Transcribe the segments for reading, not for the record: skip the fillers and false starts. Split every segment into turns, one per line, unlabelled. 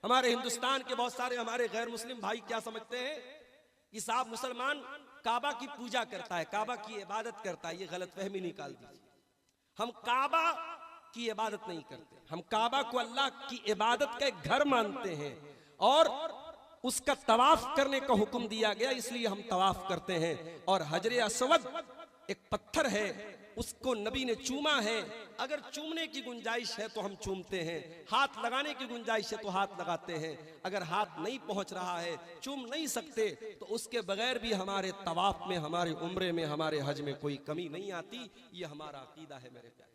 हमारे हिंदुस्तान के बहुत सारे हमारे गैर मुस्लिम भाई क्या समझते हैं कि साहब मुसलमान काबा की पूजा करता है, काबा की इबादत करता है। ये गलतफहमी निकाल दीजिए। हम काबा की इबादत नहीं करते, हम काबा को अल्लाह की इबादत का एक घर मानते हैं और उसका तवाफ करने का हुक्म दिया गया, इसलिए हम तवाफ करते हैं। और हजरे अस्वद एक पत्थर है, उसको नबी ने चूमा है। अगर चूमने की गुंजाइश है तो हम चूमते हैं, हाथ लगाने की गुंजाइश है तो हाथ लगाते हैं। अगर हाथ नहीं पहुंच रहा है, चूम नहीं सकते, तो उसके बगैर भी हमारे तवाफ में, हमारे उम्रे में, हमारे हज में कोई कमी नहीं आती। ये हमारा अकीदा है मेरे प्यारे।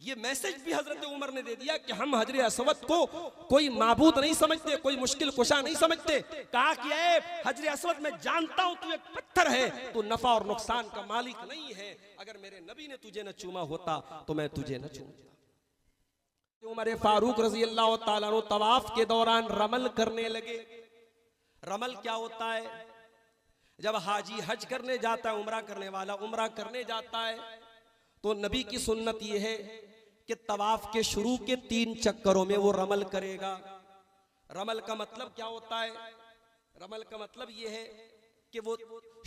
ये मैसेज भी हजरत उमर ने दे दिया कि हम हजरे अस्वद को कोई माबूद नहीं समझते, कोई मुश्किल कुशा नहीं समझते। कहा कि हजरे अस्वद मैं जानता हूं तू एक पत्थर है, तू नफा और नुकसान का मालिक नहीं है। अगर मेरे नबी ने तुझे न चूमा होता तो मैं तुझे न चूमता। उमर फारूक रजी अल्लाह तआला अन्हु तवाफ के दौरान रमल करने लगे। रमल क्या होता है? जब हाजी हज करने जाता है, उमरा करने वाला उमरा करने जाता है, तो नबी की सुन्नत यह है कि तवाफ के शुरू के 3 चक्करों में वो रमल करेगा। रमल का मतलब क्या होता है? रमल का मतलब यह है कि वो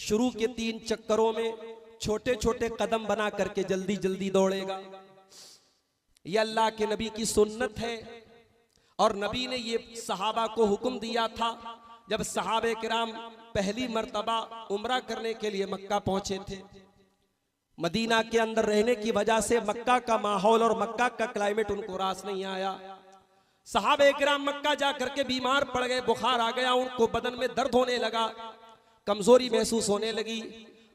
शुरू के 3 चक्करों में छोटे छोटे कदम बना करके जल्दी जल्दी दौड़ेगा। यह अल्लाह के नबी की सुन्नत है। और नबी ने ये सहाबा को हुक्म दिया था जब सहाबे किराम पहली मर्तबा उम्रा करने के लिए मक्का पहुंचे थे। मदीना के अंदर रहने की वजह से मक्का का माहौल और मक्का का क्लाइमेट उनको रास नहीं आया। सहाबे किराम मक्का जाकर के बीमार पड़ गए, बुखार आ गया, उनको बदन में दर्द होने लगा, कमजोरी महसूस होने लगी।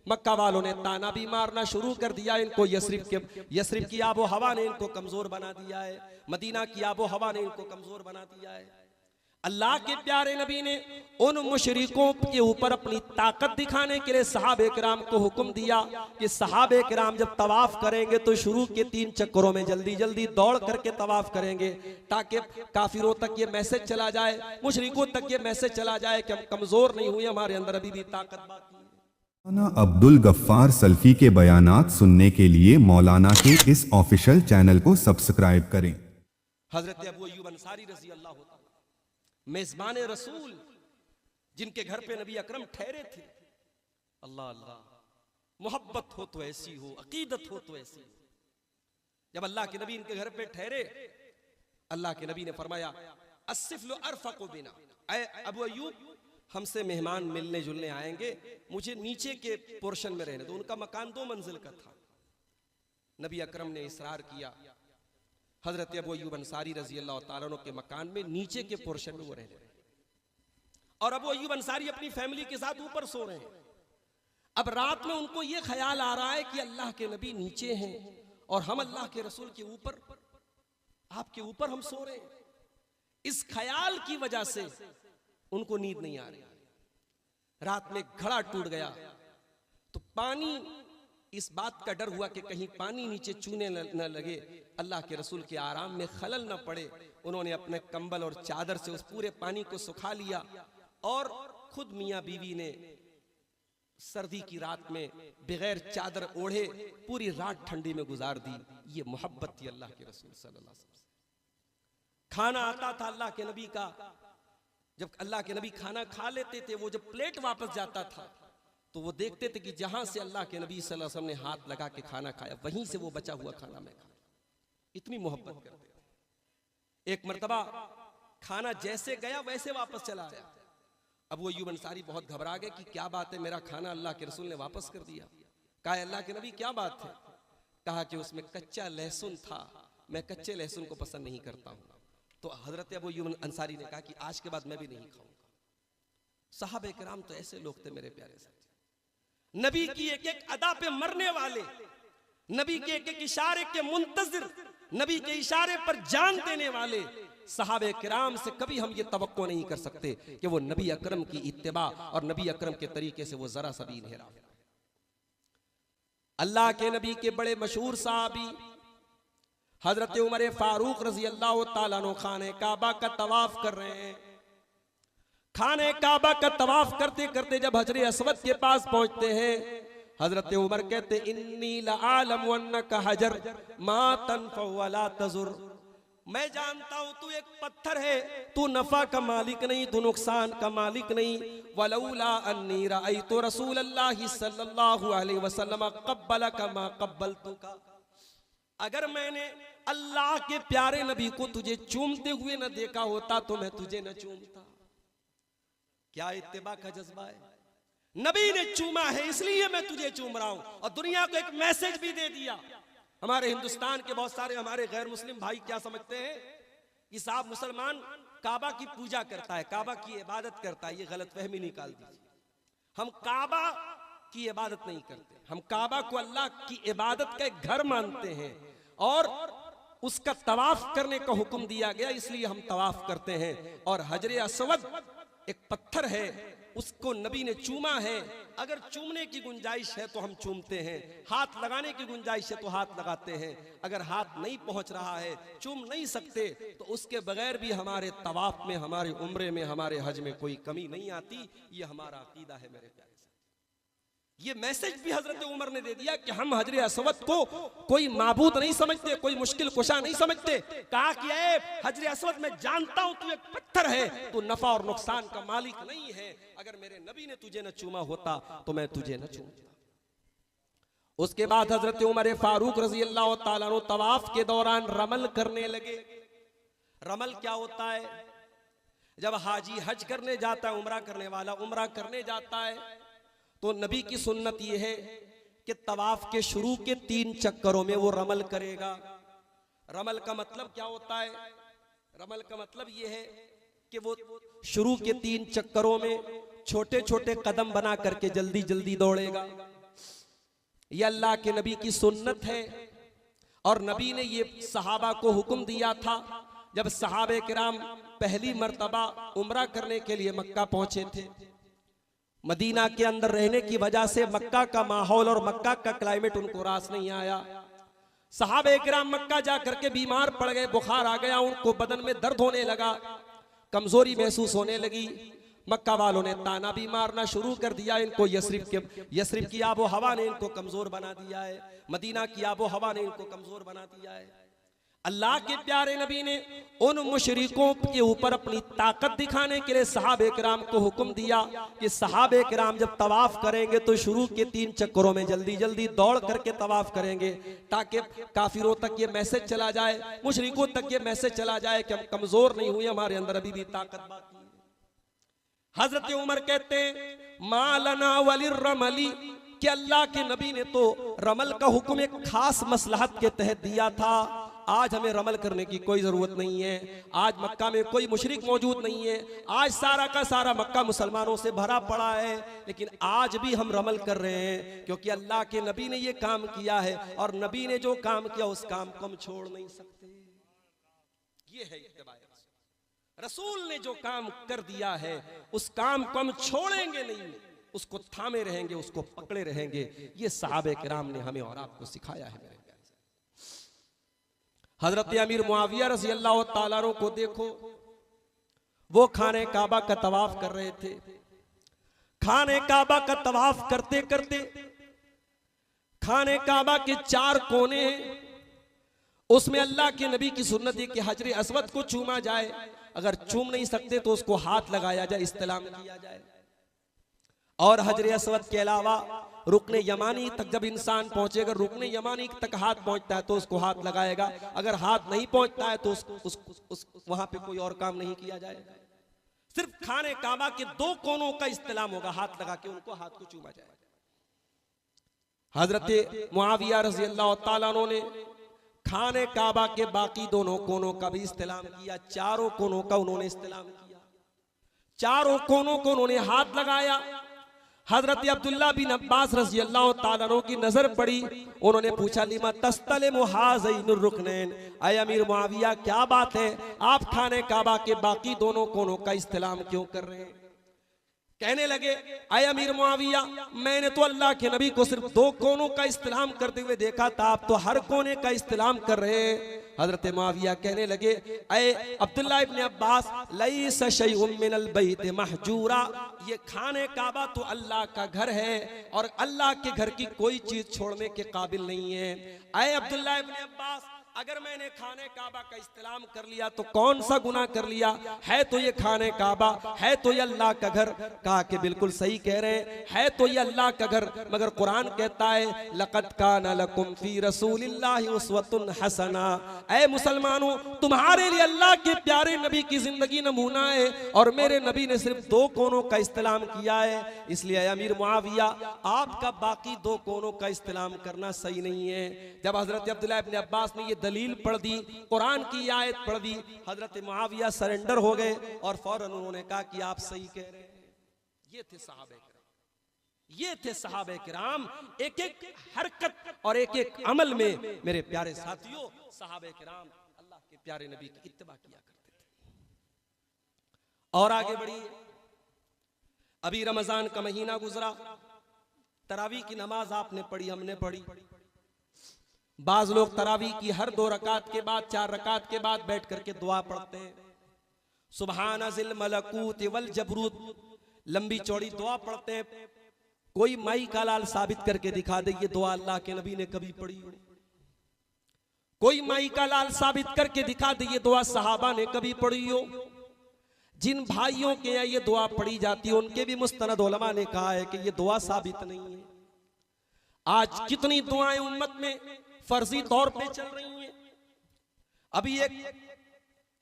मक्का वालों ने ताना भी मारना शुरू कर दिया। इनको यस्रिब की आबो हवा ने इनको कमजोर बना दिया है, मदीना की आबो हवा ने इनको कमजोर बना दिया है। अल्लाह के प्यारे नबी ने उन मुशरिकों के ऊपर अपनी ताकत दिखाने के लिए सहाबे किराम को हुक्म दिया कि सहाबे किराम जब तवाफ करेंगे तो शुरू के 3 चक्करों में जल्दी जल्दी दौड़ करके तवाफ करेंगे, ताकि काफिरों तक ये मैसेज चला जाए, मुशरिकों तक ये मैसेज चला जाए कि हम कमजोर नहीं हुए, हमारे अंदर अभी भी ताकत बाकी है।
मौलाना अब्दुल गफ्फार सल्फी के बयानात सुनने के लिए मौलाना के इस ऑफिशियल चैनल को सब्सक्राइब करें।
हजरत अबू अय्यूब अंसारी रजी अल्लाह तआला मेजबान रसूल, जिनके घर पे नबी अकरम ठहरे थे। अल्लाह अल्लाह, मोहब्बत हो तो ऐसी हो, अकीदत हो तो ऐसी हो। जब अल्लाह के नबी इनके घर पे ठहरे, अल्लाह के नबी ने फरमाया अस्सिफ्लु अरफक़ु बिना, ऐ अबू अय्यूब हमसे मेहमान मिलने जुलने आएंगे, मुझे नीचे के पोर्शन में रहने दो। उनका मकान 2 मंजिल का था। नबी अकरम ने इसरार किया। हजरत अबू अय्यूब अंसारी रजी अल्लाह तआला अन्हु के मकान में नीचे के पोर्शन में वो रह रहे हैं और अबू अय्यूब अंसारी अपनी फैमिली के साथ ऊपर सो रहे हैं। अब रात में उनको ये ख्याल आ रहा है कि अल्लाह के नबी नीचे हैं और हम अल्लाह के रसूल के ऊपर, आपके ऊपर हम सो रहे हैं। इस ख्याल की वजह से उनको नींद नहीं आ रही। रात में घड़ा टूट गया तो पानी, इस बात का डर हुआ कि कहीं पानी नीचे चूने न लगे, अल्लाह के रसूल के आराम में खलल न पड़े। उन्होंने अपने कंबल और चादर से उस पूरे पानी को सुखा लिया और खुद मियां बीवी ने सर्दी की रात में बगैर चादर ओढ़े पूरी रात ठंडी में गुजार दी। ये मोहब्बत थी अल्लाह के रसूल सल्लल्लाहु अलैहि वसल्लम। खाना आता था अल्लाह के नबी का, जब अल्लाह के नबी खाना खा लेते थे, वो जब प्लेट वापस जाता था तो वो देखते थे कि जहां से अल्लाह के नबी सल्लल्लाहु अलैहि वसल्लम ने हाथ लगा के खाना खाया, वहीं से वो बचा हुआ खाना मैं खा। इतनी मोहब्बत करते थे। एक मर्तबा खाना जैसे गया वैसे वापस चला आया। अबू अय्यूब अंसारी बहुत घबरा गए कि क्या बात है, मेरा खाना अल्लाह के रसूल ने वापस कर दिया। कहा अल्लाह के नबी क्या बात है? कहा कि उसमें कच्चा लहसुन था, मैं कच्चे लहसुन को पसंद नहीं करता हूं। तो हजरत अबू अय्यूब अंसारी ने कहा कि आज के बाद मैं भी नहीं खाऊंगा। साहबे किराम तो ऐसे लोग थे मेरे प्यारे साथी, नबी की एक एक अदा पे मरने वाले, नबी के एक एक इशारे के मुंतजिर, नबी के इशारे पर जान देने वाले। सहाबे किराम से कभी हम ये तवक्को नहीं कर सकते कि वो नबी अकरम की इत्तिबा और नबी अकरम के तरीके से वो जरा सा भी इन्हेराफ। अल्लाह के नबी के बड़े मशहूर सहाबी हजरत उमर फारूक रजी अल्लाह तआला अन्हु खाने काबा का तवाफ कर रहे हैं। खाने काबा का तवाफ करते करते जब हजरे अस्वद के पास पहुंचते हैं, हजरत उमर कहते इन्नी लआलम अन्नका हजर मा तनफउ वला तजुर। मैं जानता हूं तू एक पत्थर है, तू नफा का मालिक नहीं, तू नुकसान का मालिक नहीं। वलौला अन्नी रअयतु रसूलल्लाहि सल्लल्लाहु अलैहि वसल्लम क़ब्बलका मा क़ब्बलतुका, अगर मैंने अल्लाह के प्यारे नबी को तुझे चूमते हुए न देखा होता तो मैं तुझे न चूमता। क्या इत्तिबा का जज्बा है। नबी ने चूमा है इसलिए मैं तुझे चूम रहा हूं। और दुनिया को एक मैसेज भी दे दिया। हमारे हिंदुस्तान के बहुत सारे हमारे गैर मुस्लिम भाई क्या समझते हैं कि साहब मुसलमान काबा की पूजा करता है, काबा की इबादत करता है। ये गलतफहमी निकाल दीजिए। हम काबा की इबादत नहीं करते, हम काबा को अल्लाह की इबादत का एक घर मानते हैं और उसका तवाफ करने का हुक्म दिया गया इसलिए हम तवाफ करते हैं। और हजरे अस्वद एक पत्थर है, उसको नबी ने चूमा है। अगर चूमने की गुंजाइश है तो हम चूमते हैं, हाथ लगाने की गुंजाइश है तो हाथ लगाते हैं। अगर हाथ नहीं पहुंच रहा है, चूम नहीं सकते, तो उसके बगैर भी हमारे तवाफ में, हमारे उम्रे में, हमारे हज में कोई कमी नहीं आती। ये हमारा अकीदा है मेरे प्यारे। ये मैसेज भी हजरत उमर ने दे दिया कि हम हजरे अस्वद को कोई माबूद नहीं समझते, कोई मुश्किल कुशा नहीं समझते। कहा कि ए हजरे अस्वद, मैं जानता हूं तू एक पत्थर है, तू नफा और नुकसान का मालिक नहीं है। अगर मेरे नबी ने तुझे न चूमा होता तो मैं तुझे न चूमता। उसके बाद हजरत उमर फारूक रजी अल्लाह तआला अन्हु तवाफ के दौरान रमल करने लगे। रमल क्या होता है? जब हाजी हज करने जाता है, उमरा करने वाला उमरा करने जाता है, तो नबी की सुन्नत यह है कि तवाफ के शुरू के 3 चक्करों में वो रमल करेगा। रमल का मतलब क्या होता है? रमल का मतलब यह है कि वो शुरू के 3 चक्करों में छोटे छोटे कदम बना करके जल्दी जल्दी दौड़ेगा। यह अल्लाह के नबी की सुन्नत है। और नबी ने ये सहाबा को हुक्म दिया था जब सहाबे किराम पहली मर्तबा उमरा करने के लिए मक्का पहुंचे थे। मदीना के अंदर रहने की वजह से मक्का का माहौल और मक्का का क्लाइमेट उनको रास नहीं आया। सहाबे किराम मक्का जाकर के बीमार पड़ गए, बुखार आ गया, उनको बदन में दर्द होने लगा, कमजोरी महसूस होने लगी। मक्का वालों ने ताना भी मारना शुरू कर दिया। इनको यस्रिब की आबो हवा ने इनको कमजोर बना दिया है, मदीना की आबो हवा ने इनको कमजोर बना दिया है। अल्लाह के प्यारे नबी ने उन मुशरिकों के ऊपर अपनी ताकत दिखाने के लिए सहाबे किराम को हुक्म दिया कि सहाबे किराम जब तवाफ करेंगे तो शुरू के 3 चक्करों में जल्दी जल्दी दौड़ करके तवाफ करेंगे, ताकि काफिरों तक ये मैसेज चला जाए, मुशरिकों तक ये मैसेज चला जाए कि हम कमजोर नहीं हुए, हमारे अंदर अभी भी ताकत बाकी है। हजरत उमर कहते हैं मालना वलिर रमली, कि अल्लाह के नबी ने तो रमल का हुक्म एक खास मसलहत के तहत दिया था। आज हमें रमल करने की कोई जरूरत नहीं है। आज मक्का में कोई मुशरिक मौजूद नहीं है, आज सारा का सारा मक्का मुसलमानों से भरा पड़ा है, लेकिन आज भी हम रमल कर रहे हैं क्योंकि अल्लाह के नबी ने ये काम किया है। और नबी ने जो काम किया उस काम को हम छोड़ नहीं सकते। ये है इत्तिबा रसूल। रसूल ने जो काम कर दिया है उस काम को हम छोड़ेंगे नहीं, उसको थामे रहेंगे, उसको पकड़े रहेंगे। ये सहाबे किराम ने हमें और आपको सिखाया है। मेरे हजरत अमीर मुआविया रज़ी अल्लाह तआला अन्हु को देखो, वो खाने काबा का तवाफ कर रहे थे। खाने काबा का तवाफ करते करते खाने काबा के 4 कोने हैं, उसमें अल्लाह के नबी की सुन्नत है कि हजरे अस्वद को चूमा जाए। अगर चूम नहीं सकते तो उसको हाथ लगाया जाए, इस्तेलाम किया जाए। और हजरे अस्वद के अलावा रुकने यमानी तक जब इंसान पहुंचेगा, रुकने यमानी तक हाथ पहुंचता है तो उसको हाथ लगाएगा। अगर हाथ नहीं पहुंचता है तो वहां पे कोई और काम नहीं किया जाएगा। सिर्फ खाने काबा के 2 कोनों का इस्तेलाम होगा, हाथ लगा के उनको हाथ को चूमा जाएगा। हजरत मुआविया रज़ी अल्लाह तआला अन्हु ने खाने काबा के बाकी दोनों कोनों का भी इस्तेलाम किया। 4 कोनों का उन्होंने इस्तेलाम किया, 4 कोनों को उन्होंने हाथ लगाया। हजरत अब्दुल्ला बिन अब्बास रज़ी अल्लाह तआला अन्हु की नजर पड़ी, उन्होंने पूछा लिमा तस्तलिमु हाज़ैनुर रुकनैन, ऐ अमीर मुआविया क्या बात है, आप खाने काबा के बाकी दोनों कोनों का इस्तेलाम क्यों कर रहे हैं? कहने लगे ऐ अमीर मुआविया, मैंने तो अल्लाह के नबी को सिर्फ 2 कोनों का इस्तेलाम करते हुए देखा था, आप तो हर कोने का इस्तेलाम कर रहे हैं। हजरत मुआविया कहने लगे ऐ अब्दुल्ला इब्न अब्बास, लैसा शैउम मिनल बैत महजूरा, ये खाने काबा तो अल्लाह का घर है और अल्लाह के घर की कोई चीज छोड़ने के काबिल नहीं है। ऐ अब्दुल्ला इब्न अब्बास, अगर मैंने खाने काबा का इस्तेलाम कर लिया तो कौन सा गुनाह कर लिया है? तो ये खाने काबा है, तो ये अल्लाह का घर। कहा कि बिल्कुल सही कह रहे हैं, है तो ये अल्लाह का घर, मगर कुरान कहता है लक़द काना लकुम फी रसूलिल्लाहि उस्वतुन हसना। ऐ मुसलमानों, तुम्हारे लिए अल्लाह के प्यारे नबी की जिंदगी नमूना है, और मेरे नबी ने सिर्फ 2 कोनों का इस्तेलाम किया है। इसलिए अमीर मुआविया, आपका बाकी 2 कोनों का इस्तेलाम करना सही नहीं है। जब हजरत अब्दुल्लाह इब्न अब्बास ने ये दलील पढ़ दी, कुरान की आयत पढ़ दी, हजरत मुआविया सरेंडर हो गए और फौरन उन्होंने कहा कि आप सही कह रहे हैं। ये थे सहाबे किराम, ये थे सहाबे किराम। एक एक हरकत और एक एक अमल में मेरे प्यारे साथियों सहाबे किराम अल्लाह के प्यारे नबी की इत्तिबा किया करते थे। और आगे बढ़िए, अभी रमजान का महीना गुजरा, तरावी की नमाज आपने पढ़ी, हमने पढ़ी। बाज लोग तरावी की हर 2 रकात के बाद 4 रकात के बाद बैठ करके दुआ पढ़ते हैं, सुबहान ज़िल मलकूत वल जबरूत, लंबी चौड़ी दुआ पढ़ते हैं। कोई माई का लाल साबित करके दिखा दे ये दुआ अल्लाह के नबी ने कभी पढ़ी हो? कोई माई का लाल साबित करके दिखा दे ये दुआ सहाबा ने कभी पढ़ी हो? जिन भाइयों के यहाँ ये दुआ पढ़ी जाती है उनके भी मुस्तनद उलमा ने कहा है कि ये दुआ साबित नहीं है। आज कितनी दुआएं उम्मत में फर्जी तौर पे चल रही हैं। अभी एक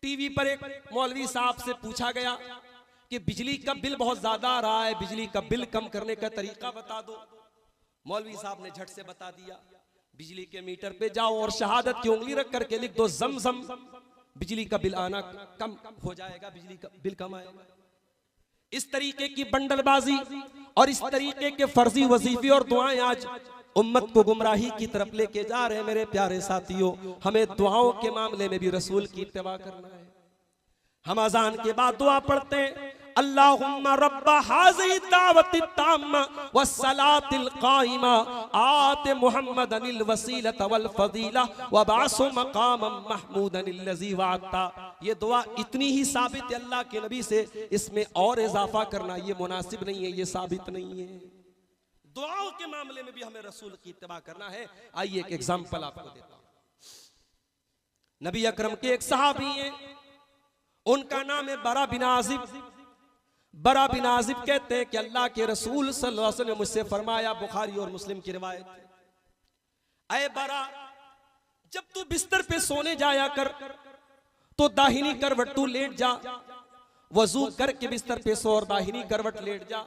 टीवी पर एक मौलवी साहब से पूछा गया कि बिजली का बिल बहुत ज्यादा आ रहा है, बिजली का बिल कम करने का तरीका बता दो। मौलवी साहब ने झट से बता दिया, बिजली के मीटर पे जाओ और शहादत की उंगली रख करके लिख दो ज़म-ज़म, बिजली का बिल आना कम हो जाएगा, बिजली का बिल कम आएगा। इस तरीके की बंडलबाजी और इस तरीके के फर्जी वजीफे और दुआएं आज उम्मत को गुमराही की तरफ लेके जा रहे हैं। मेरे प्यारे साथियों, हमें दुआओं के मामले में भी रसूल की इत्तिबा करना है। हम अजान के बाद दुआ पढ़ते हैं, अल्लाहुम्मा रब्बा हाज़िही दावति ताम्मा वस्सलातिल काइमा आते मुहम्मदनिल वसीलत वल फजीला वबासु मकामम महमूदनिल लज़ी वअता। ये दुआ इतनी ही साबित है अल्लाह के नबी से, इसमें और इजाफा करना ये मुनासिब नहीं है, ये साबित नहीं है। दुआओं के मामले में भी हमें रसूल की इत्तिबा करना है। आइए एक एग्जांपल आपको देता हूं। नबी अकरम के एक सहाबी हैं, उनका नाम है बरा बिन आजिब। बरा बिन आजिब कहते हैं कि अल्लाह के रसूल सल्लल्लाहु अलैहि वसल्लम ने मुझसे फरमाया, बुखारी और मुस्लिम की रिवायत है, ऐ बरा, जब तू बिस्तर पे सोने जाया कर तो दाहिनी करवट तू लेट जा, वजू करके बिस्तर पे सो और दाहिनी करवट लेट जा,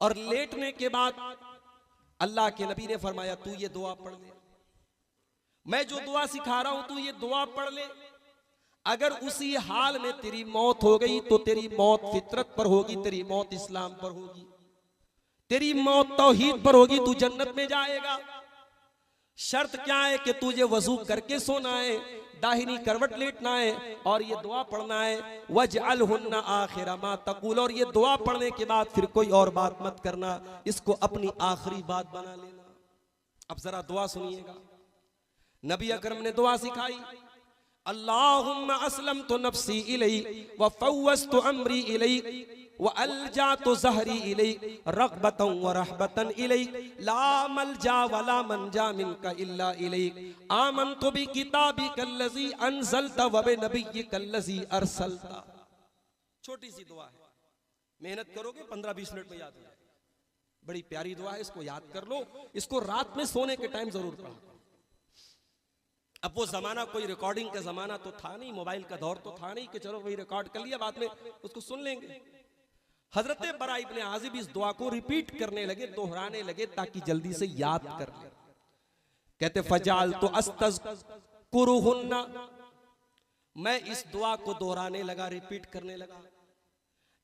और लेटने के बाद अल्लाह के नबी ने फरमाया तू ये दुआ पढ़ ले। मैं जो दुआ सिखा रहा हूं तू ये दुआ पढ़ ले। अगर उसी हाल में तेरी मौत हो गई तो तेरी मौत फितरत पर होगी, तेरी मौत इस्लाम पर होगी, तेरी मौत तौहीद पर होगी, तू जन्नत में जाएगा। शर्त क्या है कि तुझे वजू करके सोना है, दाहिनी करवट लेटना है और ये दुआ पढ़ना है, वजअलहुन्ना आखिरा मा तक़ूल, और ये दुआ पढ़ने के बाद फिर कोई और बात मत करना, इसको अपनी आखिरी बात बना लेना। अब जरा दुआ सुनिएगा, नबी अकरम ने दुआ सिखाई, अल्लाहुम्मा अस्लमतु नफ्सी इलैक व फव्वज़तु अम्री इलैक व अलजातु ज़हरी इलैक रग़बतन व रहबतन इलैक ला मलजा वला मनजा मिनका इल्ला इलैक आमनतु बि किताबिकल्लज़ी अंज़लता व बि नबिय्यिकल्लज़ी अरसलता। छोटी सी दुआ है, मेहनत करोगे 15-20 मिनट में याद हो जाएगी। बड़ी प्यारी दुआ है, इसको याद कर लो, इसको रात में सोने के टाइम जरूर पढ़ा। अब वो जमाना कोई रिकॉर्डिंग का जमाना तो था नहीं, मोबाइल का दौर तो था नहीं कि चलो वही रिकॉर्ड कर लिया बाद में उसको सुन लेंगे। हजरत बरा इब्न आजिब इस दुआ को रिपीट करने लगे, दोहराने लगे ताकि जल्दी से याद कर ले। कहते फजाल तो अस्तज़कुरुहुन्ना, मैं इस दुआ को दोहराने लगा, रिपीट करने लगा।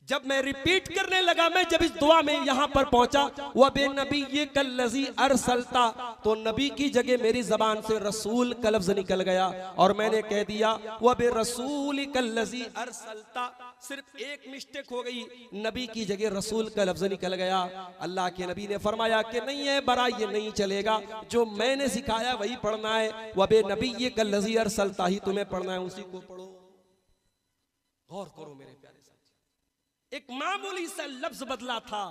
जब मैं रिपीट करने लगा, मैं जब इस दुआ में यहां पर पहुंचा, वह बे नबी ये कल्लज़ी अरसलता, तो नबी की जगह मेरी जबान से रसूल का लफ्ज निकल गया और मैंने कह दिया वह बे रसूल कल्लज़ी अरसलता। सिर्फ एक मिस्टेक हो गई, नबी की जगह रसूल का लफ्ज निकल गया। अल्लाह के नबी ने फरमाया कि नहीं है बरा, ये नहीं चलेगा, जो मैंने सिखाया वही पढ़ना है। वह बे नबी ये कल्लज़ी अरसलता ही तुम्हें पढ़ना है, उसी को पढ़ो। गौर करो मेरे प्यारे, एक मामूली सा लफ्ज बदला था,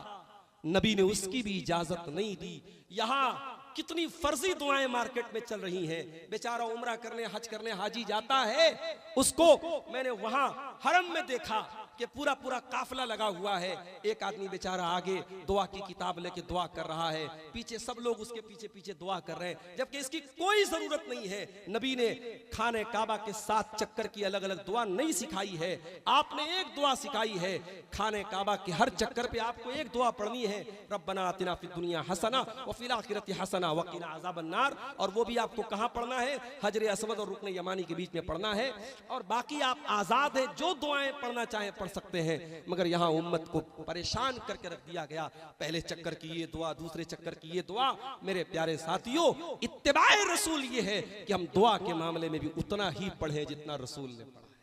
नबी ने उसकी भी इजाजत नहीं दी। यहां कितनी फर्जी दुआएं मार्केट में चल रही हैं। बेचारा उम्रा करने हज करने हाजी जाता है, उसको मैंने वहां हरम में देखा कि पूरा पूरा काफिला लगा हुआ है। एक आदमी बेचारा आगे दुआ की किताब लेके दुआ कर रहा है, पीछे सब लोग उसके पीछे पीछे दुआ कर रहे हैं, जबकि इसकी कोई जरूरत नहीं है। नबी ने खाने काबा के 7 चक्कर की अलग अलग दुआ नहीं सिखाई है, आपने एक दुआ सिखाई है। खाने काबा के हर चक्कर पे आपको एक दुआ पढ़नी है, रब्बना आतिना फिद दुनिया हसना व फिल आखिरति हसना व क़िना अज़ाबन नार। और वो भी आपको कहाँ पढ़ना है? हजर असवद और रुकन यमानी के बीच में पढ़ना है। और बाकी आप आजाद हैं, जो दुआएं पढ़ना चाहें पढ़ सकते हैं, मगर यहाँ उम्मत को परेशान करके रख दिया गया। पहले चक्कर की ये दुआ, दूसरे चक्कर की ये दुआ। मेरे प्यारे साथियों, इत्तिबाए रसूल ये है कि हम दुआ के मामले में भी उतना ही पढ़े जितना रसूल ने पढ़ा है।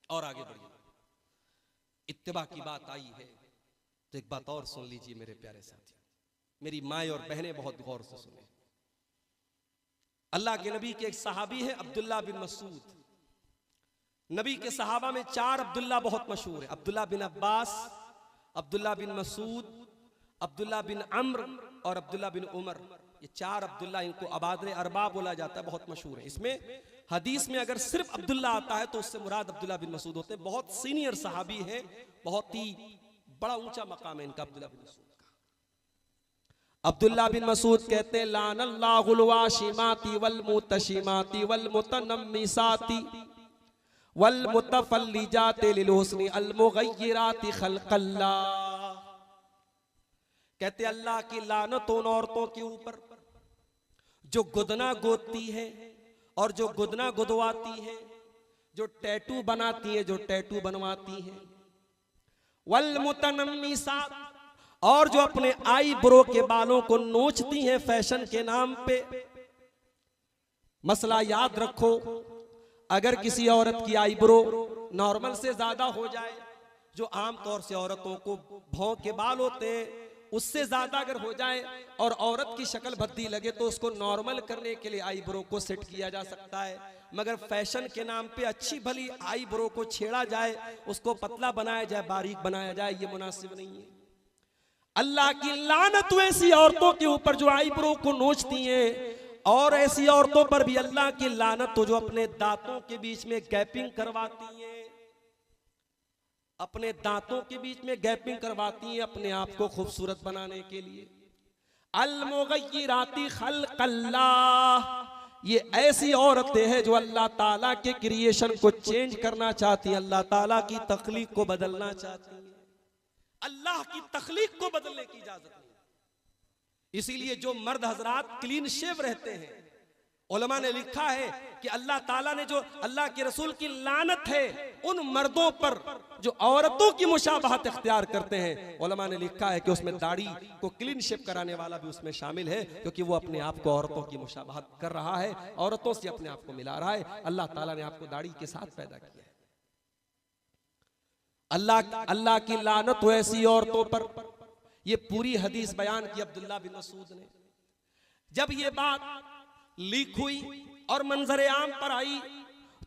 और आगे बढ़िए, इत्तिबा की बात आई है तो एक बात और सुन लीजिए मेरे प्यारे साथियों, मेरी माएं और बहनें बहुत गौर से सुने। अल्लाह के नबी के एक सहाबी है अब्दुल्ला बिन मसूद। नबी के सहाबा में 4 अब्दुल्ला बहुत मशहूर है, अब्दुल्ला बिन अब्बास, अब्दुल्ला बिन मसूद, अब्दुल्ला बिन अम्र और अब्दुल्ला बिन उमर। ये 4 अब्दुल्ला, इनको अबादर अरबा बोला जाता है, बहुत मशहूर है। इसमें हदीस में अगर सिर्फ अब्दुल्ला आता है तो उससे मुराद अब्दुल्ला बिन मसूद होते हैं। बहुत सीनियर सहाबी है, बहुत ही बड़ा ऊंचा मकाम है इनका, अब्दुल्ला बिन मसूद का। अब्दुल्ला बिन मसूद कहते हैं, लानल्लाहुल वाशिमाती वल मुतशिमाती वल मुतनम्मिसाती वल मुतफल्लिजाति लिल हुस्नि अल मुगय्यिराति खल्क़ल्लाह। कहते अल्लाह की लानत उन औरतों के ऊपर जो गुदना गोदती है और जो गुदना गुदवाती है, जो टैटू बनाती है, जो टैटू बनवाती है। वल मुतनम्मिसात, और जो अपने आई ब्रो के बालों को नोचती हैं फैशन के नाम पे। मसला याद रखो, अगर किसी औरत की आईब्रो नॉर्मल से ज्यादा हो जाए, जो आमतौर से औरतों को भौं के बाल होते हैं, उससे ज्यादा अगर हो जाए और औरत की शक्ल भद्दी लगे तो उसको नॉर्मल करने के लिए आईब्रो को सेट किया जा सकता है। मगर फैशन के नाम पे अच्छी भली आईब्रो को छेड़ा जाए, उसको पतला बनाया जाए, बारीक बनाया जाए, ये मुनासिब नहीं है। अल्लाह की लानत ऐसी औरतों के ऊपर जो आईब्रो को नोचती हैं, और ऐसी औरतों पर भी अल्लाह की लानत हो जो अपने दांतों के बीच में गैपिंग करवाती हैं, अपने दांतों के बीच में गैपिंग करवाती हैं अपने आप को खूबसूरत बनाने के लिए। अल मुगय्यिराति खल्क़ल्लाह, ये ऐसी औरतें हैं जो अल्लाह ताला के क्रिएशन को चेंज करना चाहती हैं, अल्लाह ताला की तख्लीक को बदलना चाहती हैं। अल्लाह की तख्लीक को बदलने की इजाजत नहीं। इसीलिए जो मर्द हजरात क्लीन शेव रहते हैं, उलमा ने लिखा है कि अल्लाह ताला ने जो, अल्लाह के रसूल की लानत है उन मर्दों पर जो औरतों की मुशाबहत इख्तियार करते हैं। उलमा ने लिखा है कि उसमें दाढ़ी को क्लीन शेव कराने वाला भी उसमें शामिल है, क्योंकि वो अपने आप को औरतों की मुशाबहत कर रहा है, औरतों से अपने आप को मिला रहा है। अल्लाह ताला ने आपको दाढ़ी के साथ पैदा किया है। अल्लाह की लानत हो ऐसी औरतों पर। ये पूरी हदीस बयान की अब्दुल्ला बिन मसूद ने। जब ये बात लीक हुई और मंजर आम पर आई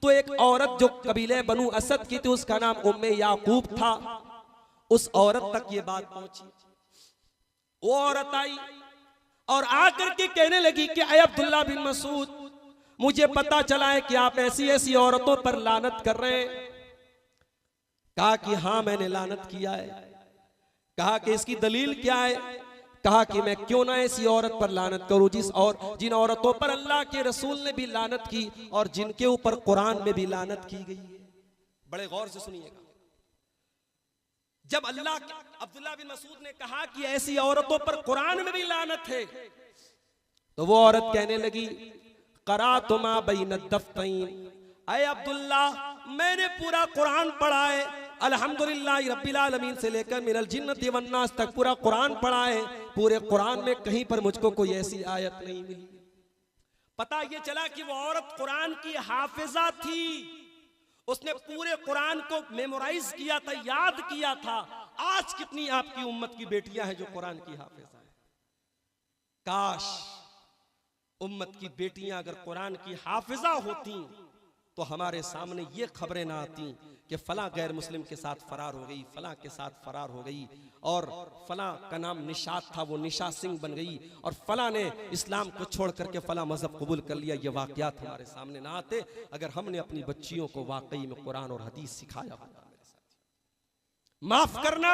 तो एक औरत जो कबीले बनु असद की थी, उसका नाम उम्मे याकूब था, उस औरत तक ये बात पहुंची। वो औरत आई और आकर के कहने लगी कि अय अब्दुल्ला बिन मसूद, मुझे पता चला है कि आप ऐसी ऐसी औरतों पर लानत कर रहे हैं। कहा कि हाँ मैंने लानत किया है। कहा कि इसकी दलील क्या है? कहा कि मैं क्यों ना ऐसी औरत पर लानत करूं जिन औरतों पर अल्लाह के रसूल ने भी लानत की और जिनके ऊपर कुरान में भी लानत की गई है। बड़े गौर से सुनिएगा। जब अब्दुल्ला बिन मसूद ने कहा कि ऐसी औरतों पर कुरान में भी लानत है, तो वो औरत कहने लगी, क़राअतु मा बैन दफ़्तैन, अय अब्दुल्ला मैंने पूरा कुरान पढ़ा है, अल्हम्दुलिल्लाह रब्बिल आलमीन से लेकर मिनल जिन्नति वन नास तक पूरा कुरान पढ़ा है। पूरे कुरान में कहीं पर मुझको कोई ऐसी आयत नहीं मिली। पता ये चला कि वो औरत कुरान की हाफिजा थी, उसने पूरे कुरान को मेमोराइज किया था, याद किया था। आज कितनी आपकी उम्मत की बेटियां हैं जो कुरान की हाफिजा हैं। काश उम्मत की बेटियां अगर कुरान की हाफिजा होती तो हमारे सामने ये खबरें ना आती कि फला गैर मुस्लिम के साथ फरार हो गई, फला के साथ फरार हो गई, और फला का नाम निशात था, वो निशा सिंह बन गई, और फला ने इस्लाम को छोड़ करके फला मजहब कबूल कर लिया। ये वाकयात हमारे सामने ना आते अगर हमने अपनी बच्चियों को वाकई में कुरान और हदीस सिखाया होता। मेरे साथ माफ करना,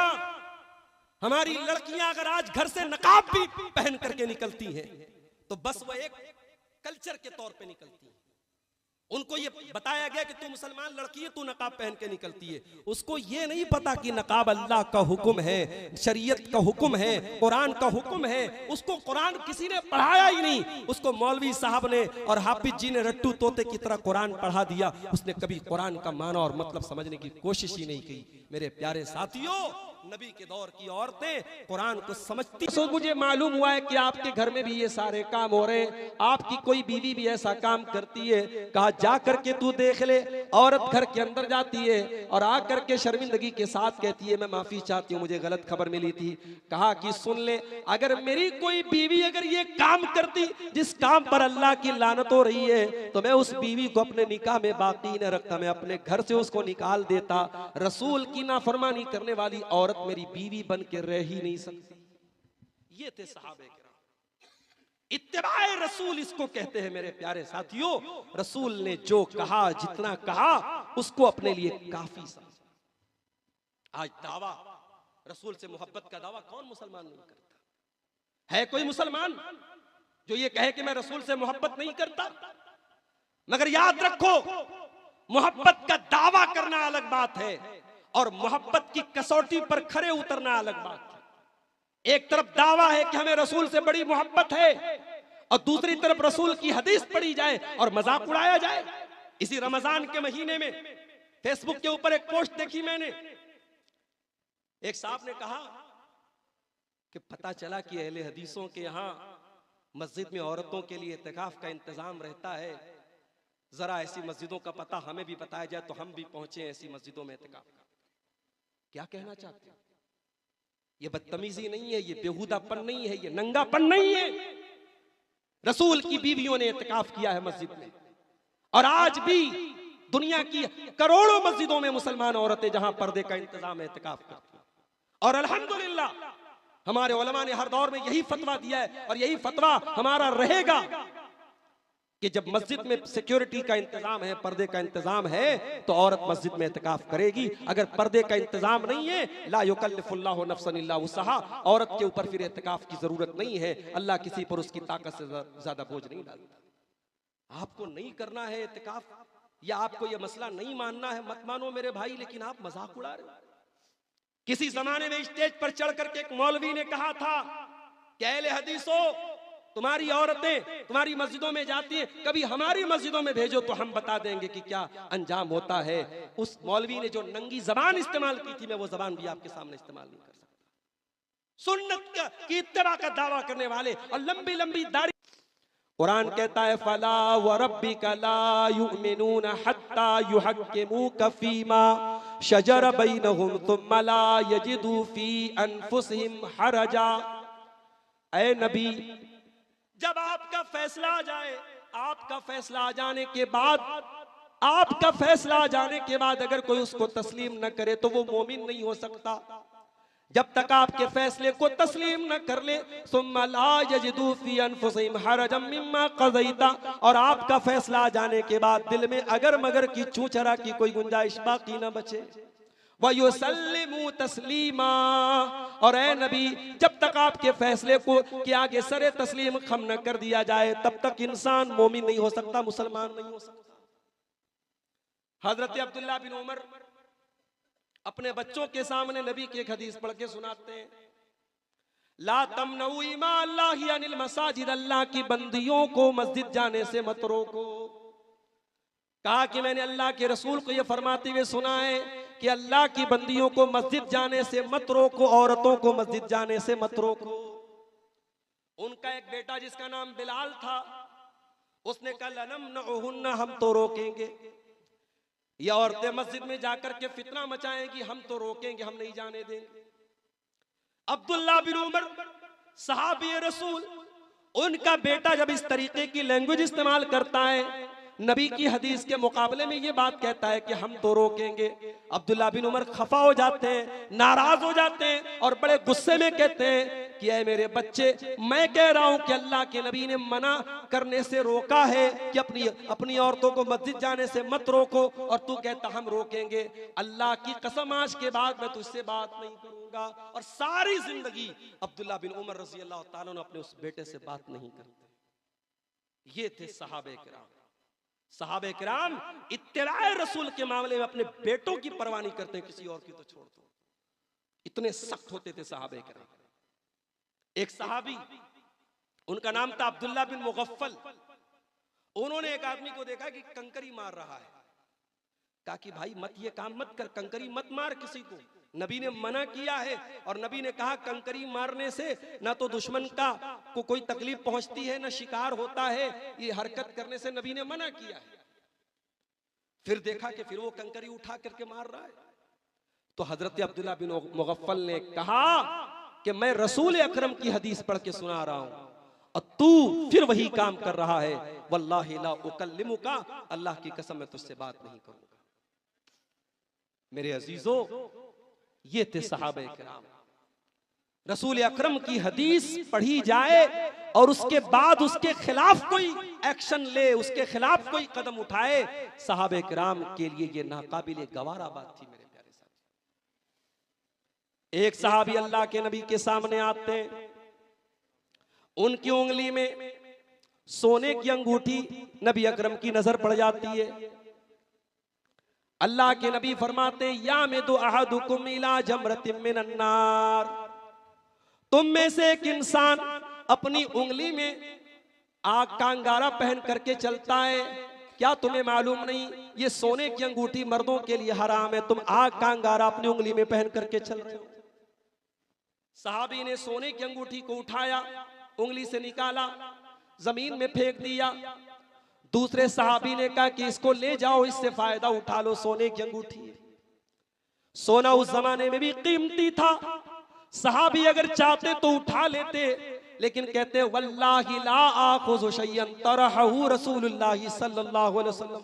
हमारी लड़कियां अगर आज घर से नकाब भी पहन करके निकलती हैं तो बस वो एक कल्चर के तौर पे निकलती है। उनको ये बताया गया कि तू मुसलमान लड़की है, तू नकाब पहन के निकलती है। उसको ये नहीं पता कि नकाब अल्लाह का हुक्म है, शरीयत का हुक्म है, कुरान का हुक्म है। उसको कुरान किसी ने पढ़ाया ही नहीं, उसको मौलवी साहब ने और हाफिज जी ने रट्टू तोते की तरह कुरान पढ़ा दिया। उसने कभी कुरान का माना और मतलब समझने की कोशिश ही नहीं की। मेरे प्यारे साथियों, नबी के दौर की औरतें कुरान को समझती। तो मुझे मालूम हुआ है कि आपके घर में भी ये सारे काम हो रहे हैं, आपकी कोई बीवी भी ऐसा काम करती है। कहा जा करके तू देख ले। औरत घर के अंदर जाती है और आ करके शर्मिंदगी के साथ कहती है मैं माफी चाहती हूँ, मुझे गलत खबर मिली थी। कहा कि सुन ले, अगर मेरी कोई बीवी अगर ये काम करती जिस काम पर अल्लाह की लानत हो रही है तो मैं उस बीवी को अपने निकाह में बाकी न रखता, मैं अपने घर से उसको निकाल देता। रसूल की नाफरमानी करने वाली औरत मेरी बीवी बन के रह ही नहीं सकती। ये थे सहाबे किराम। इत्तिबाए रसूल इसको कहते हैं मेरे प्यारे साथियों। रसूल ने जो कहा, जितना कहा, उसको अपने लिए काफी समझा। आज दावा रसूल से मोहब्बत का दावा कौन मुसलमान नहीं करता है? कोई मुसलमान जो ये कहे कि मैं रसूल से मोहब्बत नहीं करता? मगर याद रखो, मोहब्बत का दावा करना अलग बात है और मोहब्बत की कसौटी पर खरे उतरना अलग बात है। एक तरफ दावा है कि हमें रसूल से बड़ी मोहब्बत है और दूसरी तरफ रसूल की हदीस पढ़ी जाए और मजाक उड़ाया जाए। इसी रमजान के महीने में फेसबुक के ऊपर एक पोस्ट देखी मैंने। एक साहब ने कहा कि पता चला कि अहले हदीसों के यहाँ मस्जिद में औरतों के लिए इत्तिकाफ का इंतजाम रहता है, जरा ऐसी मस्जिदों का पता हमें भी बताया जाए तो हम भी पहुंचे ऐसी मस्जिदों में इत्तिकाफ का। क्या कहना चाहते हो? ये बदतमीजी नहीं है, ये बेहुदापन नहीं है, ये नंगापन नहीं है। रसूल की बीवियों ने इत्तिकाफ किया है मस्जिद में, और आज भी दुनिया की करोड़ों मस्जिदों में मुसलमान औरतें जहां पर्दे का इंतजाम है इत्तिकाफ करती हैं। और अल्हम्दुलिल्लाह हमारे उलमा ने हर दौर में यही फतवा दिया है और यही फतवा हमारा रहेगा कि जब मस्जिद में सिक्योरिटी का इंतजाम है, पर्दे का इंतजाम है, तो औरत मस्जिद में इत्तिकाफ करेगी। अगर पर्दे का इंतजाम नहीं है, ला युकल्लिफुल्लाहु नफ्सन इल्ला वुसहा, औरत के ऊपर फिर इत्तिकाफ की जरूरत नहीं है। अल्लाह किसी पर उसकी ताकत से ज्यादा बोझ नहीं डालता। आपको नहीं करना है इत्तिकाफ, या आपको यह मसला नहीं मानना है, मत मानो मेरे भाई, लेकिन आप मजाक उड़ा रहे हो। किसी जमाने में स्टेज पर चढ़ करके एक मौलवी ने कहा था कि अहले हदीसों, तुम्हारी औरतें तुम्हारी मस्जिदों में जाती हैं, कभी हमारी मस्जिदों में भेजो तो हम बता देंगे कि क्या अंजाम होता है। उस मौलवी ने जो नंगी जबान इस्तेमाल की थी, मैं वो जबान भी आपके सामने इस्तेमाल नहीं कर सकता। सुन्नत की इत्तिबा का दावा करने वाले और लंबी लंबी दाढ़ी। कुरान कहता है फला व रब्बिका ला युमिनून हत्ता युहक्किमूका फीमा शजर बैनहुम थुम्मा ला यजिदू फी अनफुसिहिम हरजा। ऐ नबी, जब आपका फैसला आ जाए, आपका फैसला आ जाने के बाद, आपका फैसला आ जाने के बाद अगर कोई उसको तस्लीम न करे तो वो मोमिन नहीं हो सकता। जब तक आपके फैसले को तस्लीम न कर ले, सुम्मा ला यजिदू फी अनफुसिहिम हरजम मिम्मा क़ज़ैता, और आपका फैसला आ जाने के बाद दिल में अगर मगर की चूचरा की कोई गुंजाइश बाकी न बचे, वयुसल्लिमू तस्लीमा। और ऐ नबी, जब तक आपके फैसले को के आगे सरे तस्लीम खम न कर दिया जाए, तब तक इंसान मोमिन नहीं हो सकता, मुसलमान नहीं हो सकता। हजरत अब्दुल्ला बिन उमर अपने बच्चों के सामने नबी की एक हदीस पढ़ के सुनाते हैं, ला तमनऊ इमा अल्लाहि अनिल मसाजिद, अल्लाह की बंदियों को मस्जिद जाने से मत रोको। कहा कि मैंने अल्लाह के रसूल को यह फरमाते हुए सुना है कि अल्लाह की बंदियों को मस्जिद जाने से मत रोको, औरतों को मस्जिद जाने से मत रोको। उनका एक बेटा जिसका नाम बिलाल था, उसने कहा लनमनउहुन्ना, हम तो रोकेंगे। ये औरतें मस्जिद में जाकर के फितना मचाएंगी, हम तो रोकेंगे, हम नहीं जाने देंगे। अब्दुल्ला बिन उमर सहाबी रसूल, उनका बेटा जब इस तरीके की लैंग्वेज इस्तेमाल करता है नबी की हदीस के मुकाबले में ये बात कहता है कि हम तो रोकेंगे। अब्दुल्ला बिन उमर खफा हो जाते हैं, नाराज हो जाते हैं और बड़े गुस्से में कहते हैं कि ऐ मेरे बच्चे, मैं कह रहा हूं कि अल्लाह के नबी ने मना करने से रोका है कि अपनी औरतों को मस्जिद जाने से मत रोको, और तू कहता हम रोकेंगे। अल्लाह की कसम आज के बाद मैं तुझसे बात नहीं करूंगा। और सारी जिंदगी अब्दुल्ला बिन उमर रज़ी अल्लाह ताला अन्हु अपने उस बेटे से बात नहीं करते। ये थे सहाबे किराम। सहाबे किराम इत्तिबाए रसूल के मामले में अपने बेटों की परवाह नहीं करते, किसी और की तो छोड़ दो। इतने सख्त होते थे सहाबे किराम। एक सहाबी, उनका नाम था अब्दुल्ला बिन मुगफ्फल। उन्होंने एक आदमी को देखा कि कंकरी मार रहा है। कहा कि भाई मत ये काम मत कर, कंकरी मत मार किसी को, नबी ने मना किया है। और नबी ने कहा कंकरी मारने से ना तो दुश्मन को कोई तकलीफ पहुंचती है, ना शिकार होता है, ये हरकत करने से नबी ने मना किया है। फिर देखा कि फिर वो कंकरी उठा करके मार रहा है। तो हजरत अब्दुल्ला बिन मुगफ्फल ने कहा कि मैं रसूल अकरम की हदीस पढ़ के सुना रहा हूं और तू फिर वही काम कर रहा है। वल्लाहि ला उकल्लिमुका, अल्लाह की कसम मैं तुझसे बात नहीं करूंगा। मेरे अजीजों, ये थे सहाबे किराम। रसूल अकरम की हदीस पढ़ी जाए और उसके बाद उसके खिलाफ कोई एक्शन ले, उसके खिलाफ कोई कदम उठाए, सहाबे किराम के लिए ये नाकाबिले गवारा बात थी। मेरे प्यारे साथी, एक सहाबी अल्लाह के नबी के सामने आते हैं, उनकी उंगली में सोने की अंगूठी नबी अकरम की नजर पड़ जाती है। अल्लाह के नबी फरमाते या में दो अहदुकुम इला जमरतिम मिनन नार, तुम में से एक इंसान अपनी उंगली में आग का अंगारा पहन करके चलता है, क्या तुम्हें मालूम नहीं ये सोने की अंगूठी मर्दों के लिए हराम है, तुम आग का अंगारा अपनी उंगली में पहन करके चल रहे हो। सहाबी ने सोने की अंगूठी को उठाया, उंगली से निकाला, जमीन में फेंक दिया। दूसरे सहाबी ने कहा कि इसको ले जाओ, इससे फायदा उठा लो, सोने की अंगूठी है। सोना उस जमाने में भी कीमती था, सहाबी अगर चाहते तो उठा लेते, लेकिन कहते वल्लाहि ला आखुज़ु शय्यन तरहहु रसूलुल्लाह सल्लल्लाहु अलैहि वसल्लम,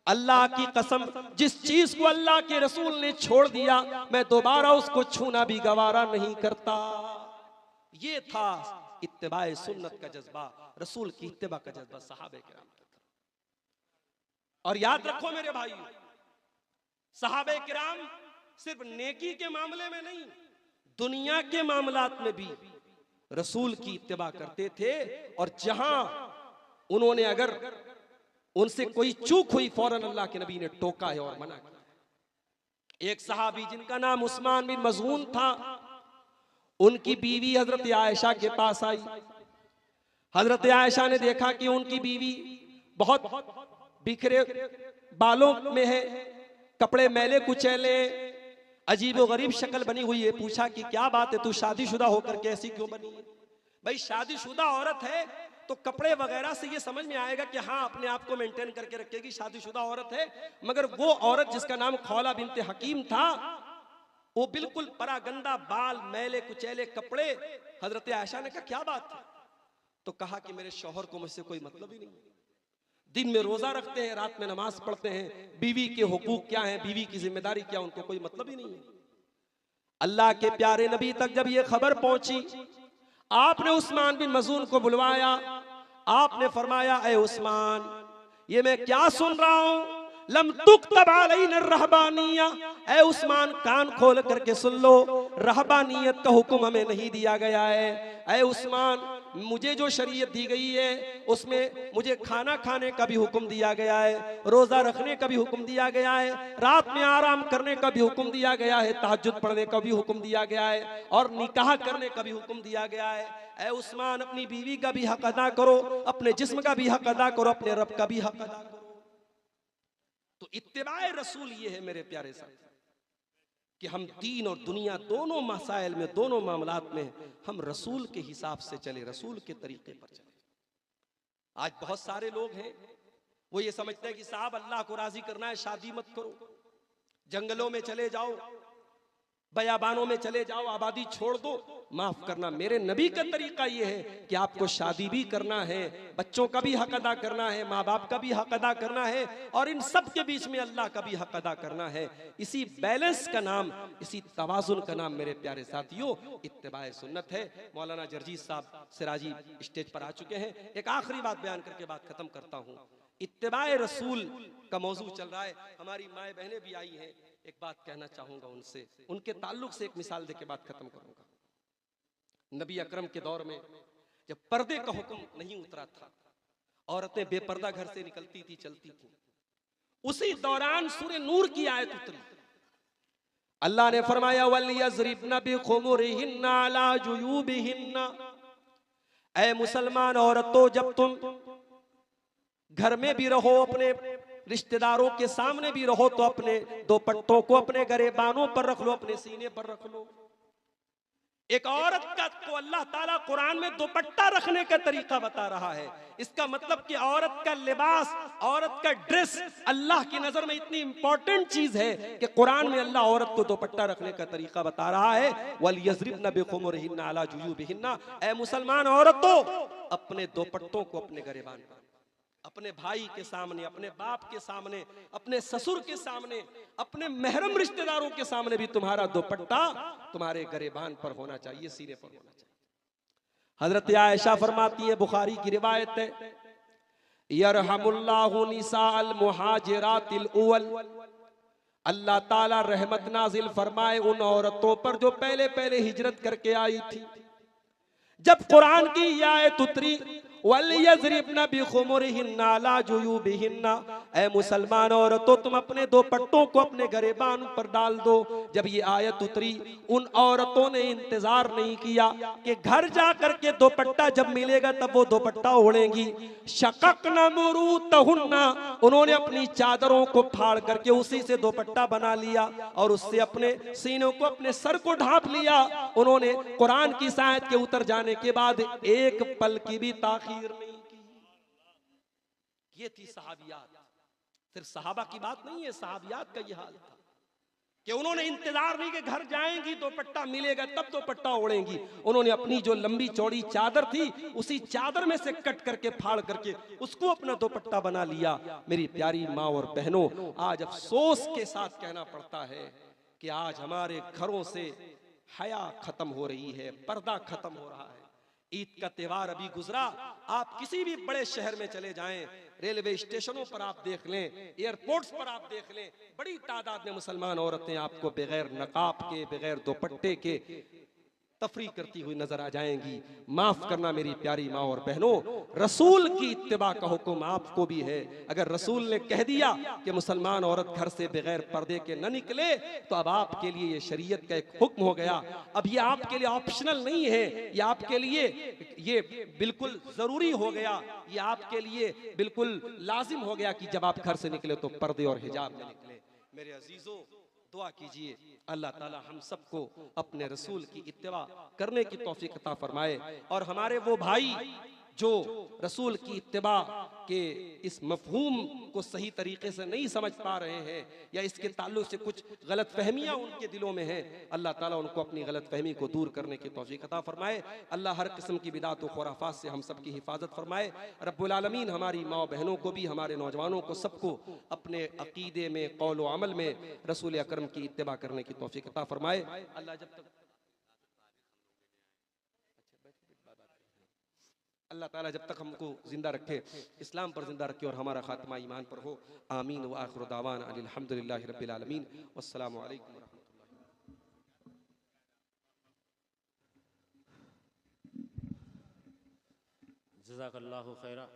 अल्लाह की कसम जिस चीज को अल्लाह के रसूल ने छोड़ दिया मैं दोबारा उसको छूना भी गवारा नहीं करता। ये था इत्तिबाए सुन्नत का जज्बा, रसूल की इत्तिबा का जज्बा सहाबे किराम। और याद रखो मेरे भाई, सहाबे किराम सिर्फ नेकी के मामले में नहीं, दुनिया के मामलात में भी रसूल की इत्तिबा करते थे। और जहां उन्होंने अगर उनसे कोई चूक हुई, फौरन अल्लाह के नबी ने टोका है और मना किया। एक सहाबी जिनका नाम उस्मान बिन मज़ऊन था, उनकी बीवी हजरत आयशा के पास आई। हजरत आयशा ने देखा कि उनकी बीवी बहुत बिखरे बालों में है, कपड़े मैले कुचैले, अजीब व गरीब शक्ल बनी हुई है। पूछा कि क्या बात है, तू शादीशुदा होकर के ऐसी क्यों बनी है? भाई शादीशुदा औरत है तो कपड़े वगैरह से ये समझ में आएगा कि हाँ अपने आप को मेंटेन करके रखेगी, शादीशुदा औरत है। मगर वो औरत जिसका नाम खौला बिनते हकीम था, वो बिल्कुल परागंदा बाल, मैले कुचैले कपड़े। हजरत आयशा ने कहा क्या बात है? तो कहा कि मेरे शौहर को मुझसे कोई मतलब ही नहीं, दिन में रोजा रखते हैं, रात में नमाज पढ़ते हैं, बीवी के हुकूक क्या हैं, बीवी की जिम्मेदारी क्या, उनको कोई मतलब ही नहीं है। अल्लाह के प्यारे नबी तक जब ये खबर पहुंची, आपने उस्मान बिन मज़ून को बुलवाया। आपने फरमाया ए उस्मान, ये मैं क्या सुन रहा हूं, लम तुक्तब अलैना रहबानिया। ए उस्मान कान खोल करके सुन लो, रहबानियत का हुक्म हमें नहीं दिया गया है। ए उस्मान, मुझे जो शरीयत दी गई है उसमें मुझे खाना खाने का भी हुक्म दिया गया है, रोजा रखने का भी हुक्म दिया गया है, रात में आराम करने का भी हुक्म दिया गया है, तहज्जुद पढ़ने का भी हुक्म दिया गया है, और निकाह करने का भी हुक्म दिया गया है। ऐ उस्मान, अपनी बीवी का भी हक अदा करो, अपने जिस्म का भी हक अदा करो, अपने रब का भी हक अदा करो। तो इत्तिबाए रसूल ये है मेरे प्यारे साथी कि हम दीन और दुनिया दोनों मसाइल में, दोनों मामलात में हम रसूल के हिसाब से चले, रसूल के तरीके पर चले। आज बहुत सारे लोग हैं वो ये समझते हैं कि साहब अल्लाह को राजी करना है, शादी मत करो, जंगलों में चले जाओ, बयाबानों में चले जाओ, आबादी छोड़ दो, माफ करना मेरे नबी का तरीका ये है कि आपको शादी भी करना है, बच्चों का भी हक अदा करना है, माँ बाप का भी हक अदा करना है, और इन सब के बीच में अल्लाह का भी हक अदा करना है। इसी बैलेंस का नाम, इसी तवाजुन का नाम मेरे प्यारे साथियों इत्तिबाए सुन्नत है। मौलाना जरजीत साहब सिराजी स्टेज पर आ चुके हैं। एक आखिरी बात बयान करके बात खत्म करता हूँ। इत्तिबाए रसूल का मौजू चल रहा है, हमारी माए बहनें भी आई हैं। एक बात कहना चाहूंगा उनसे, उनके ताल्लुक से एक मिसाल देके बात खत्म करूंगा। नबी अकरम के दौर में जब पर्दे का हुक्म नहीं उतरा था, औरतें बेपर्दा घर से निकलती थी, चलती थी, उसी दौरान सूरह नूर की आयत उतरी। अल्लाह ने फरमाया वलियज़रिबना बिखुमुरिहिन्ना अला जुयूबिहिन्ना, ऐ मुसलमान औरतों जब तुम घर में भी रहो, अपने रिश्तेदारों के सामने भी रहो, तो अपने दुपट्टों को अपने गरेबानों पर रख लो, अपने सीने पर रख लो। एक औरत का को अल्लाह ताला कुरान में दुपट्टा रखने का तरीका बता रहा है। इसका मतलब कि औरत का लिबास, औरत का ड्रेस अल्लाह की नजर में इतनी इंपॉर्टेंट चीज है कि कुरान में अल्लाह औरत को दुपट्टा रखने का तरीका बता रहा है। वलियज़रिबना बिखुमुरिहिन्ना अला जुयूबिहिन्ना, ऐ मुसलमान औरतों अपने दुपट्टों को अपने गरेबान पर, अपने भाई के सामने, अपने बाप के सामने, अपने ससुर के सामने, अपने महरम रिश्तेदारों के सामने भी तुम्हारा दुपट्टा तुम्हारे गरेबान पर होना चाहिए, सीने पर होना चाहिए। हजरत आयशा फरमाती है, बुखारी की रिवायत है, यरहमुल्लाहु निसाअल मुहाजिरातिल उवल, अल्लाह ताला रहमत नाजिल फरमाए उन औरतों पर जो पहले पहले हिजरत करके आई थी। जब कुरान की यह आयत उतरी वलियज़रिबना बिखुमुरिहिन्ना अला जुयूबिहिन्ना, ऐ मुसलमान औरतों तुम अपने दुपट्टों को अपने गरेबान पर डाल दो। जब ये आयत उतरी, उन औरतों ने इंतजार नहीं किया कि घर जा करके दुपट्टा जब मिलेगा तब वो दुपट्टा ओढ़ेंगी। शक़क़ना मुरूतहुन्ना, उन्होंने अपनी चादरों को फाड़ करके उसी से दुपट्टा बना लिया और उससे अपने सीनों को, अपने सर को ढांप लिया। उन्होंने कुरान की आयत के उतर जाने के बाद एक पल की भी ताखीर नहीं की। ये थी सहाबियात। सिर्फ सहाबा की बात नहीं है, सहाबियात का ये हाल था कि उन्होंने इंतजार नहीं कि घर जाएंगी दुपट्टा मिलेगा तब दुपट्टा ओढ़ेंगी। उन्होंने अपनी जो लंबी चौड़ी चादर थी उसी चादर में से कट करके फाड़ करके उसको अपना दुपट्टा बना लिया। मेरी प्यारी माँ और बहनों, आज अफसोस के साथ कहना पड़ता है कि आज हमारे घरों से हया खत्म हो रही है, पर्दा खत्म हो रहा है। ईद का त्योहार अभी गुजरा, आप किसी भी बड़े शहर में चले जाएं, रेलवे स्टेशनों पर आप देख लें, एयरपोर्ट्स पर आप देख लें, बड़ी तादाद में मुसलमान औरतें आपको बगैर नकाब के, बगैर दुपट्टे के तफरी करती हुई नजर आ जाएंगी। माफ करना मेरी प्यारी माँ और बहनों, रसूल की इत्तिबा का हुक्म आपको भी है। अगर रसूल ने कह दिया कि मुसलमान औरत घर से बगैर पर्दे के न निकले, तो अब आपके लिए ये शरीयत का एक हुक्म हो गया। अब ये आपके लिए ऑप्शनल नहीं है, ये आपके लिए ये बिल्कुल जरूरी हो गया, ये आपके लिए बिल्कुल लाजिम हो गया कि जब आप घर से निकले तो पर्दे और हिजाब में निकले। मेरे अजीजों, दुआ कीजिए अल्लाह ताला हम सबको अपने रसूल की इत्तिबा करने की तौफीक अता फरमाए, और हमारे वो भाई जो रसूल की इत्तिबा के इस मफहूम को सही तरीके से नहीं समझ पा रहे हैं या इसके ताल्लुक से कुछ गलत फहमियाँ उनके दिलों में हैं, अल्लाह ताला उनको अपनी गलत फहमी को दूर करने की तौफीक अता फरमाए। अल्लाह हर किस्म की बिदात व खुराफात से हम सब की हिफाजत फरमाए। रब्बुल आलमीन हमारी माँ बहनों को भी, हमारे नौजवानों को, सबको अपने अकीदे में, कौल व अमल में रसूल अकरम की इत्तिबा करने की तौफीक अता फरमाए। अल्लाह ताला जब तक हमको जिंदा रखे, इस्लाम पर जिंदा रखे और हमारा खात्मा ईमान पर हो। आमीन व आखिर दावाना अनिल हम्दुलिल्लाहि रब्बिल आलमीन। वस्सलामु अलैकुम व रहमतुल्लाह।
जज़ाकल्लाहु खैरा।